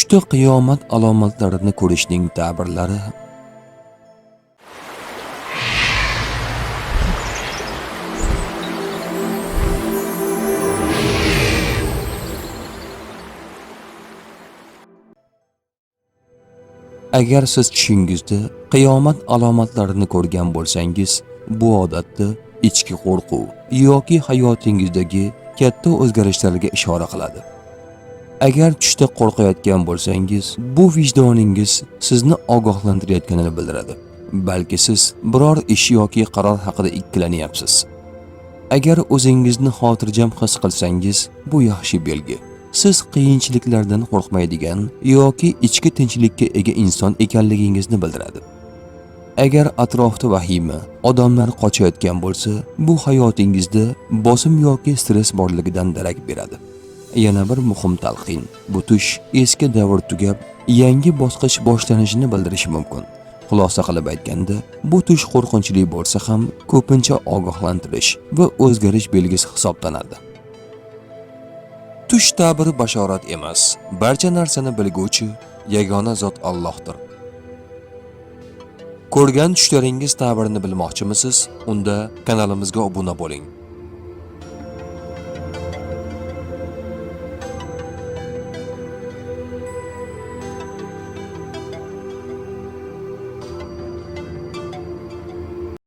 Tushda qiyomat alomatlarini ko'rishning ta'birlari. Agar siz tushingizda qiyomat alomatlarini ko'rgan bo'lsangiz, bu odatda ichki qo'rquv yoki hayotingizdagi katta o'zgarishlarga ishora qiladi. Agar tushda qo'rqayotgan bo'lsangiz, bu vijdoningiz sizni ogohlantirayotganini bildiradi. Balki siz biror ish yoki qaror haqida ikkilanyapsiz. Agar o'zingizni xotirjam his qilsangiz, bu yaxshi belgi. Siz qiyinchiliklardan qo'rqmaydigan yoki ichki tinchlikka ega inson ekanligingizni bildiradi. Agar atrofda vahima, odamlar qochayotgan bo'lsa, bu hayotingizda bosim yoki stress borligidan darak beradi. Yana bir muhim talqin, bu tush eski davr tugab, yangi bosqich boshlanishini bildirishi mumkin. Xulosa qilib aytganda, bu tush qo'rqinchli bo'lsa ham ko'pincha ogohlantirish va o'zgarish belgisi hisoblanadi. Tush ta'biri bashorat emas, barcha narsani bilguvchi yagona zot Allohdir. Ko'rgan tushlaringiz ta'birini bilmoqchimisiz? Unda kanalimizga obuna bo'ling.